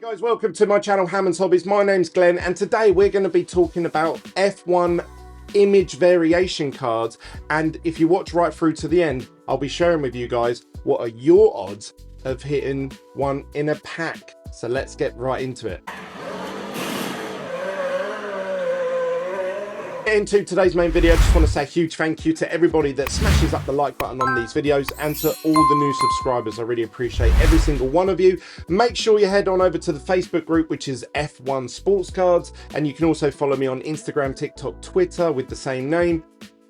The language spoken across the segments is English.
Guys, welcome to my channel Hammonds Hobbies. My name's Glenn and today we're going to be talking about F1 image variation cards, and if you watch right through to the end, I'll be sharing with you guys what are your odds of hitting one in a pack. So let's get right into it. Into today's main video, I just want to say a huge thank you to everybody that smashes up the like button on these videos and to all the new subscribers. I really appreciate every single one of you. Make sure you head on over to the Facebook group, which is F1 Sports Cards, and you can also follow me on Instagram, TikTok, Twitter with the same name.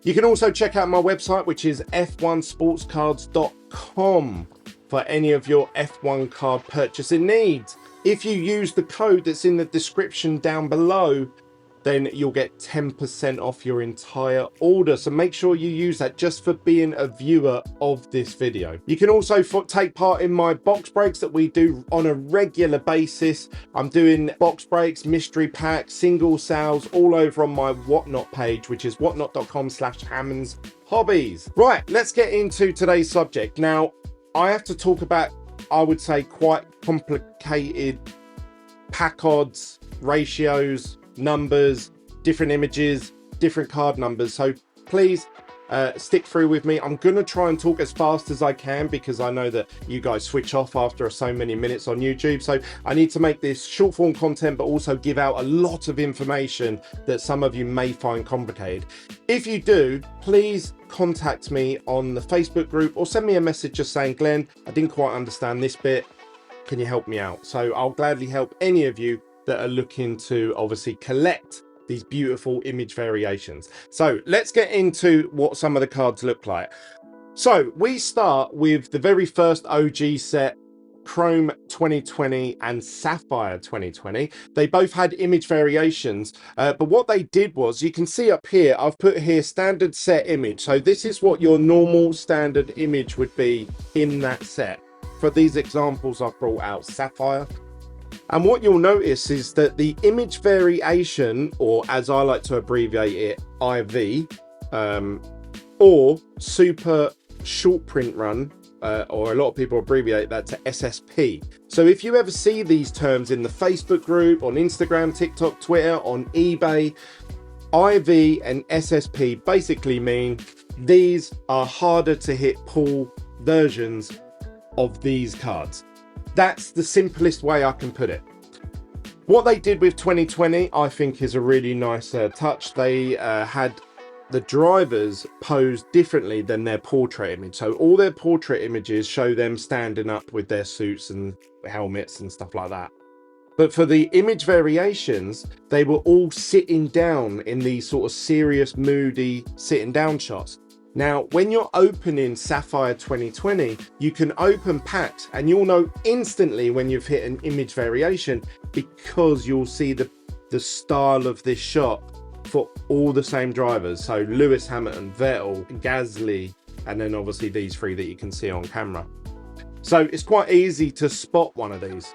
You can also check out my website, which is f1sportscards.com for any of your F1 card purchasing needs. If you use the code that's in the description down below, then you'll get 10% off your entire order. So make sure you use that just for being a viewer of this video. You can also take part in my box breaks that we do on a regular basis. I'm doing box breaks, mystery packs, single sales all over on my Whatnot page, which is whatnot.com/HammondsHobbies. Right, let's get into today's subject. Now, I have to talk about, I would say, quite complicated pack odds, ratios, numbers, different images, different card numbers. So please stick through with me. I'm gonna try and talk as fast as I can because I know that you guys switch off after so many minutes on YouTube. So I need to make this short form content, but also give out a lot of information that some of you may find complicated. If you do, please contact me on the Facebook group or send me a message just saying, Glenn, I didn't quite understand this bit. Can you help me out? So I'll gladly help any of you that are looking to obviously collect these beautiful image variations. So let's get into what some of the cards look like. So we start with the very first OG set, Chrome 2020 and Sapphire 2020. They both had image variations, but what they did was, you can see up here, I've put here standard set image. So this is what your normal standard image would be in that set. For these examples, I've brought out Sapphire. And what you'll notice is that the image variation, or as I like to abbreviate it, IV, or super short print run, or a lot of people abbreviate that to SSP. So if you ever see these terms in the Facebook group, on Instagram, TikTok, Twitter, on eBay, IV and SSP basically mean these are harder to hit pull versions of these cards. That's the simplest way I can put it. What they did with 2020, I think, is a really nice touch. They had the drivers posed differently than their portrait image. So all their portrait images show them standing up with their suits and helmets and stuff like that. But for the image variations, they were all sitting down in these sort of serious, moody sitting down shots. Now, when you're opening Sapphire 2020, you can open packs and you'll know instantly when you've hit an image variation because you'll see the style of this shot for all the same drivers. So Lewis Hamilton, Vettel, Gasly, and then obviously these three that you can see on camera. So it's quite easy to spot one of these.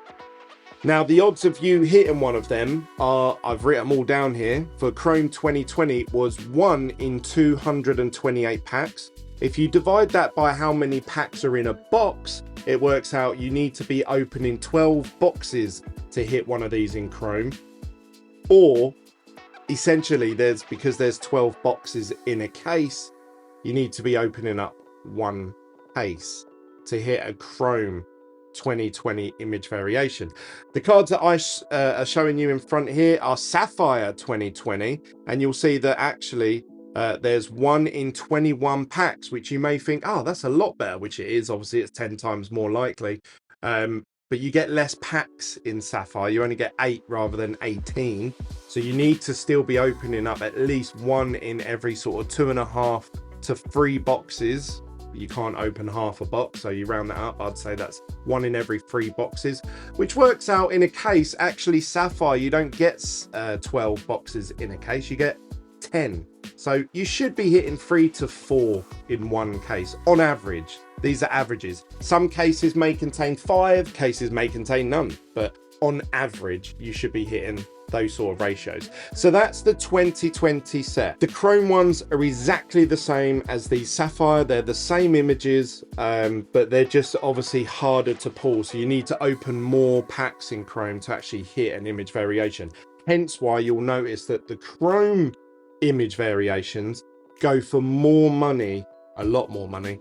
Now, the odds of you hitting one of them are, I've written them all down here. For Chrome 2020 was 1 in 228 packs. If you divide that by how many packs are in a box, it works out you need to be opening 12 boxes to hit one of these in Chrome. Or essentially, because there's 12 boxes in a case, you need to be opening up one case to hit a Chrome 2020 image variation. The cards that I are showing you in front here are Sapphire 2020, and you'll see that actually there's 1 in 21 packs, which you may think, oh, that's a lot better, which it is. Obviously it's 10 times more likely, but you get less packs in Sapphire. You only get 8 rather than 18, so you need to still be opening up at least 1 in every sort of 2.5 to 3 boxes. You can't open half a box, so you round that up. I'd say that's 1 in every 3 boxes, which works out in a case. Actually, Sapphire, you don't get 12 boxes in a case, you get 10. So you should be hitting 3 to 4 in one case on average. These are averages. Some cases may contain 5, cases may contain none, but on average you should be hitting those sort of ratios. So that's the 2020 set. The chrome ones are exactly the same as the sapphire. They're the same images, but they're just obviously harder to pull. So you need to open more packs in chrome to actually hit an image variation. Hence why you'll notice that the chrome image variations go for more money, a lot more money,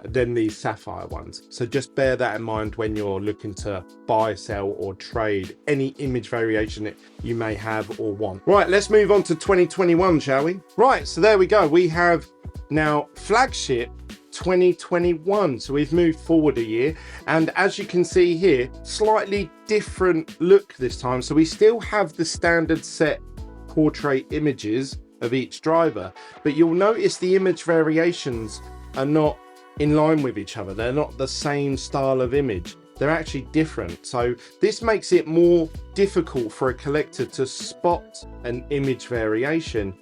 than these sapphire ones. So just bear that in mind when you're looking to buy, sell, or trade any image variation that you may have or want. Right, let's move on to 2021, shall we? Right, so there we go. We have now flagship 2021. So we've moved forward a year, and as you can see here, slightly different look this time. So we still have the standard set portrait images of each driver, but you'll notice the image variations are not in line with each other. They're not the same style of image. They're actually different. So this makes it more difficult for a collector to spot an image variation.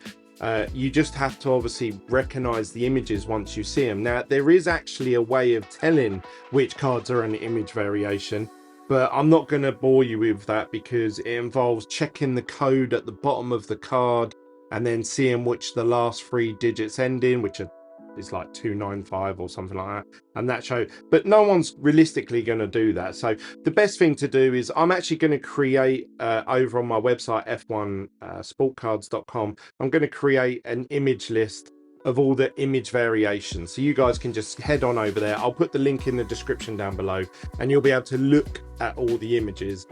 You just have to obviously recognize the images once you see them. Now, there is actually a way of telling which cards are an image variation, but I'm not going to bore you with that because it involves checking the code at the bottom of the card and then seeing which the last 3 digits end in, which is like 295 or something like that, and that show. But no one's realistically going to do that. So the best thing to do is I'm actually going to create over on my website f1sportcards.com, I'm going to create an image list of all the image variations, so you guys can just head on over there. I'll put the link in the description down below, and you'll be able to look at all the images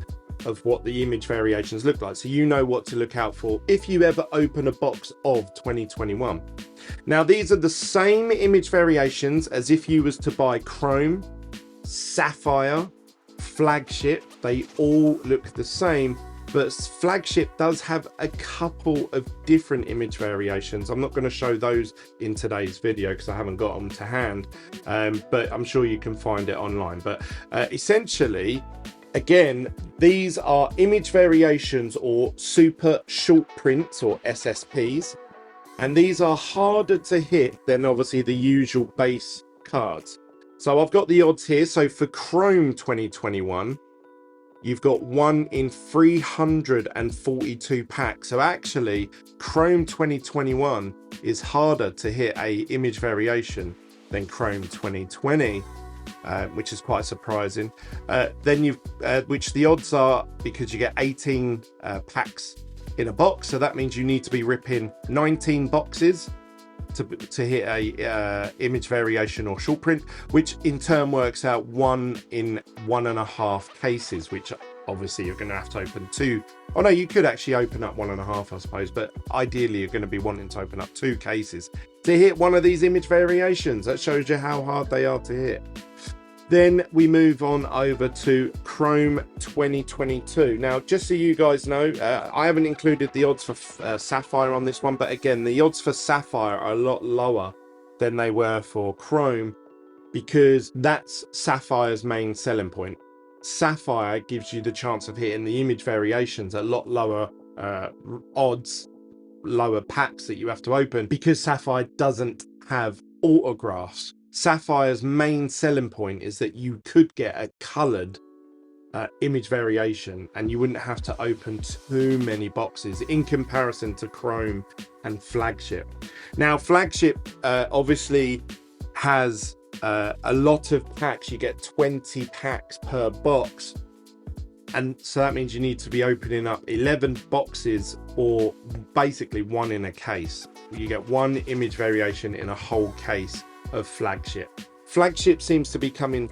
of what the image variations look like, so you know what to look out for if you ever open a box of 2021. Now, these are the same image variations as if you was to buy chrome, sapphire, flagship. They all look the same, but flagship does have a couple of different image variations. I'm not going to show those in today's video because I haven't got them to hand, but I'm sure you can find it online. But essentially, again, these are image variations or super short prints or SSPs, and these are harder to hit than obviously the usual base cards. So I've got the odds here. So for Chrome 2021, you've got 1 in 342 packs. So actually, Chrome 2021 is harder to hit a image variation than Chrome 2020. Which is quite surprising. Then you've, which the odds are, because you get 18 packs in a box, so that means you need to be ripping 19 boxes to hit a image variation or short print, which in turn works out 1 in 1.5 cases, which obviously you're going to have to open 2. Oh no, you could actually open up 1.5, I suppose, but ideally you're going to be wanting to open up 2 cases to hit one of these image variations. That shows you how hard they are to hit. Then we move on over to Chrome 2022. Now, just so you guys know, I haven't included the odds for Sapphire on this one, but again, the odds for Sapphire are a lot lower than they were for Chrome because that's Sapphire's main selling point. Sapphire gives you the chance of hitting the image variations at a lot lower odds, lower packs that you have to open because Sapphire doesn't have autographs. Sapphire's main selling point is that you could get a colored image variation and you wouldn't have to open too many boxes in comparison to Chrome and Flagship. Now, Flagship obviously has a lot of packs. You get 20 packs per box, and so that means you need to be opening up 11 boxes, or basically 1 in a case. You get 1 image variation in a whole case of Flagship. Flagship seems to be coming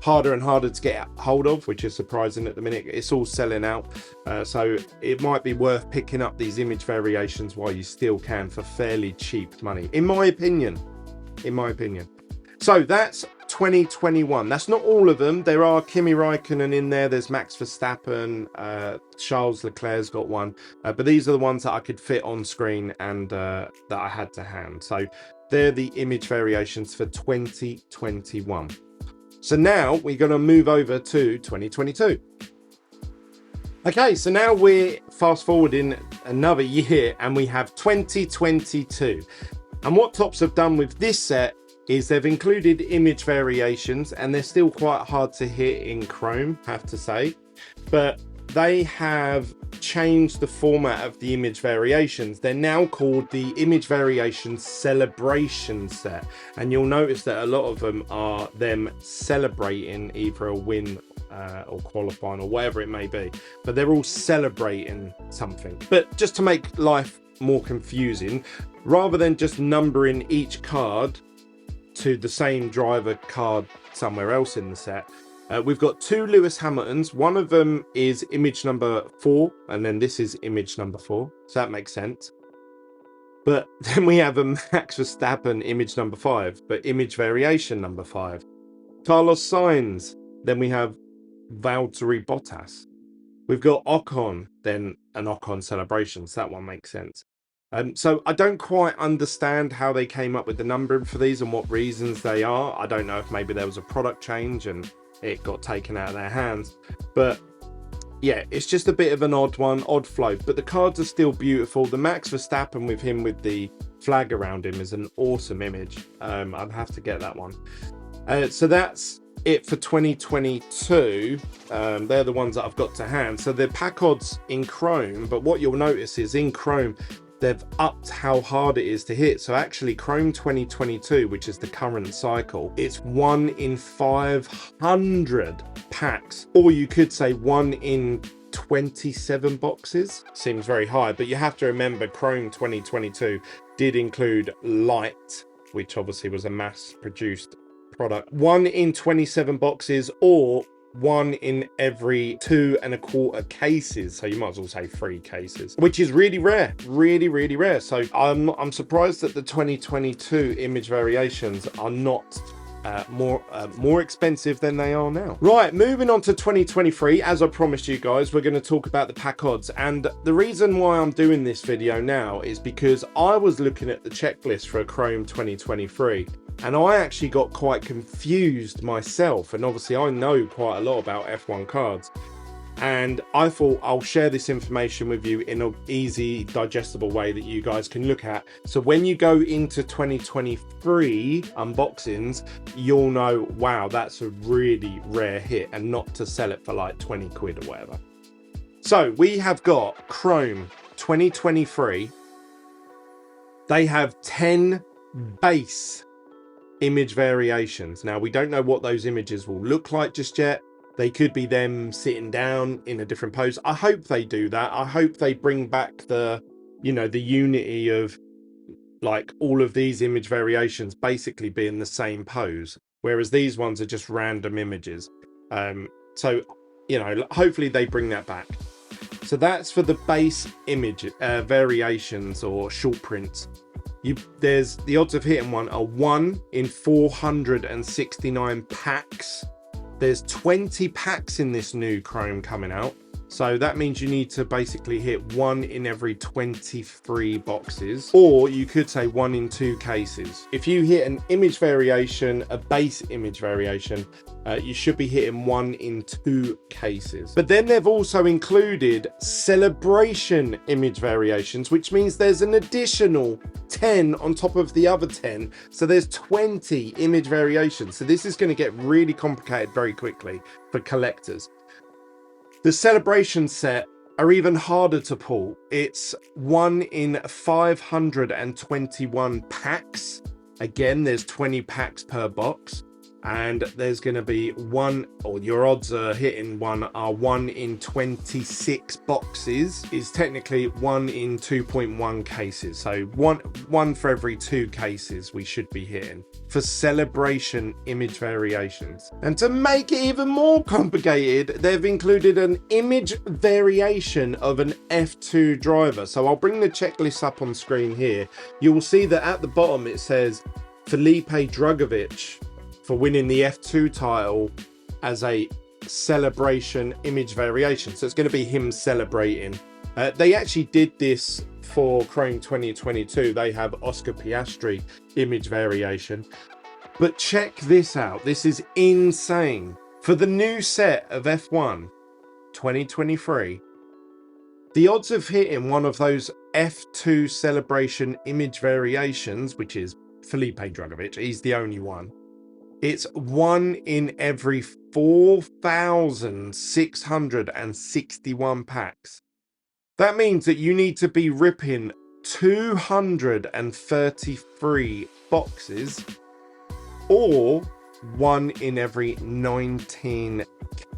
harder and harder to get hold of, which is surprising at the minute. It's all selling out, so it might be worth picking up these image variations while you still can for fairly cheap money, in my opinion. So that's 2021. That's not all of them. There are Kimi Räikkönen in there, there's Max Verstappen, Charles Leclerc's got one, but these are the ones that I could fit on screen and that I had to hand. So they're the image variations for 2021. So now we're going to move over to 2022. Okay, so now we're fast forwarding another year and we have 2022. And what Topps have done with this set is they've included image variations, and they're still quite hard to hit in Chrome, have to say, but they have changed the format of the image variations. They're now called the Image Variation Celebration Set. And you'll notice that a lot of them are them celebrating either a win or qualifying or whatever it may be. But they're all celebrating something. But just to make life more confusing, rather than just numbering each card to the same driver card somewhere else in the set, we've got 2 Lewis Hamiltons. One of them is image number 4, and then this is image number 4, so that makes sense. But then we have a Max Verstappen image number 5, but image variation number 5. Carlos Sainz, then we have Valtteri Bottas. We've got Ocon, then an Ocon celebration, so that one makes sense. So I don't quite understand how they came up with the numbering for these and what reasons they are. I don't know if maybe there was a product change and it got taken out of their hands, but yeah, it's just a bit of an odd one, odd flow, but the cards are still beautiful. The Max Verstappen with him with the flag around him is an awesome image. I'd have to get that one. So that's it for 2022. They're the ones that I've got to hand. So they're pack odds in Chrome, but what you'll notice is in Chrome they've upped how hard it is to hit. So actually Chrome 2022, which is the current cycle, it's 1 in 500 packs, or you could say 1 in 27 boxes. Seems very high, but you have to remember Chrome 2022 did include Light, which obviously was a mass produced product. 1 in 27 boxes, or 1 in every 2 1/4 cases, so you might as well say 3 cases, which is really rare, really rare. So I'm surprised that the 2022 image variations are not more expensive than they are now. Right, moving on to 2023. As I promised you guys, we're going to talk about the pack odds, and the reason why I'm doing this video now is because I was looking at the checklist for a Chrome 2023 and I actually got quite confused myself, and obviously I know quite a lot about F1 cards, and I thought I'll share this information with you in an easy, digestible way that you guys can look at. So when you go into 2023 unboxings, you'll know, wow, that's a really rare hit, and not to sell it for like 20 quid or whatever. So we have got Chrome 2023. They have 10 base image variations. Now we don't know what those images will look like just yet. They could be them sitting down in a different pose. I hope they do that. I hope they bring back the, you know, the unity of like all of these image variations basically being the same pose, whereas these ones are just random images. So, you know, hopefully they bring that back. So that's for the base image variations or short prints. There's the odds of hitting one are 1 in 469 packs. There's 20 packs in this new Chrome coming out, so that means you need to basically hit 1 in every 23 boxes, or you could say 1 in 2 cases. If you hit an image variation, a base image variation, you should be hitting 1 in 2 cases. But then they've also included celebration image variations, which means there's an additional 10 on top of the other 10. So there's 20 image variations. So this is going to get really complicated very quickly for collectors. The celebration set are even harder to pull. It's 1 in 521 packs. Again, there's 20 packs per box. And there's going to be your odds of hitting one are 1 in 26 boxes, is technically 1 in 2.1 cases. So one for every 2 cases we should be hitting for celebration image variations. And to make it even more complicated, they've included an image variation of an F2 driver. So I'll bring the checklist up on screen here. You will see that at the bottom it says Felipe Drugovich for winning the F2 title as a celebration image variation. So it's going to be him celebrating. They actually did this for Chrome 2022. They have Oscar Piastri image variation. But check this out. This is insane. For the new set of F1 2023, the odds of hitting one of those F2 celebration image variations, which is Felipe Drugovich, he's the only one, it's 1 in every 4,661 packs. That means that you need to be ripping 233 boxes, or 1 in every 19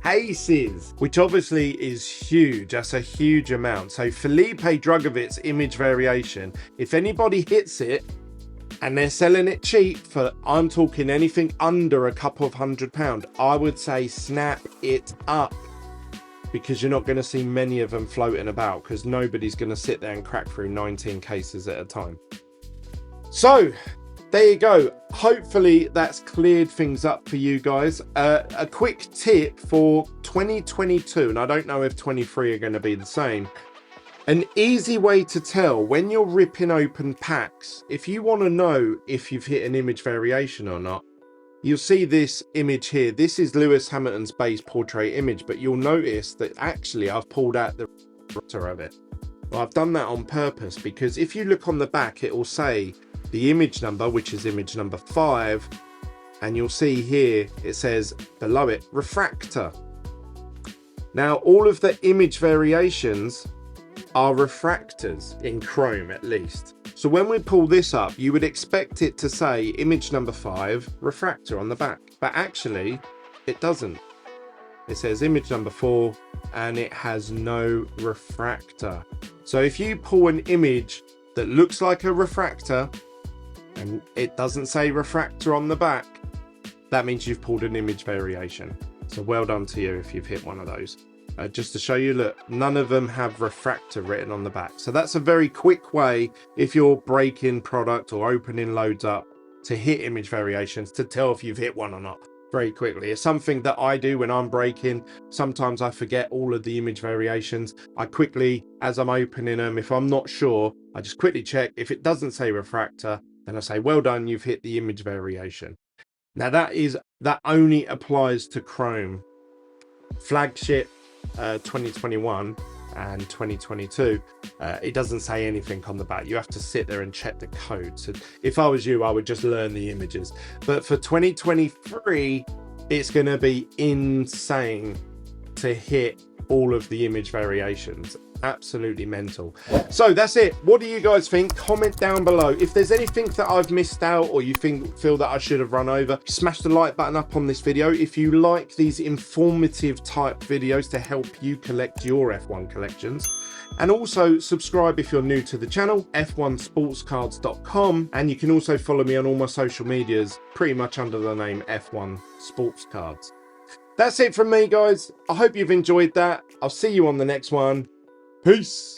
cases, which obviously is huge. That's a huge amount. So Felipe Drugovic's image variation, if anybody hits it and they're selling it cheap for, I'm talking anything under a couple of £100, I would say snap it up, because you're not going to see many of them floating about, because nobody's going to sit there and crack through 19 cases at a time. So there you go. Hopefully that's cleared things up for you guys. A quick tip for 2022, and I don't know if 23 are going to be the same. An easy way to tell when you're ripping open packs, if you want to know if you've hit an image variation or not, you'll see this image here. This is Lewis Hamilton's base portrait image, but you'll notice that actually I've pulled out the refractor of it. Well, I've done that on purpose, because if you look on the back, it will say the image number, which is image number 5, and you'll see here it says below it refractor. Now all of the image variations are refractors in Chrome, at least. So when we pull this up, you would expect it to say image number 5 refractor on the back, but actually it doesn't. It says image number 4 and it has no refractor. So if you pull an image that looks like a refractor and it doesn't say refractor on the back, that means you've pulled an image variation. So well done to you if you've hit one of those. Just to show you, look, none of them have refractor written on the back. So that's a very quick way, if you're breaking product or opening loads up, to hit image variations, to tell if you've hit one or not very quickly. It's something that I do when I'm breaking. Sometimes I forget all of the image variations. I quickly, as I'm opening them, if I'm not sure, I just quickly check. If it doesn't say refractor, then I say, well done, you've hit the image variation. Now that only applies to Chrome. Flagship 2021 and 2022, it doesn't say anything on the back. You have to sit there and check the code. So if I was you, I would just learn the images. But for 2023, it's going to be insane to hit all of the image variations. Absolutely mental. So that's it. What do you guys think? Comment down below. If there's anything that I've missed out or you feel that I should have run over, smash the like button up on this video. If you like these informative type videos to help you collect your F1 collections, and also subscribe if you're new to the channel, f1sportscards.com, and you can also follow me on all my social medias pretty much under the name F1 Sports Cards. That's it from me, guys. I hope you've enjoyed that. I'll see you on the next one. Peace.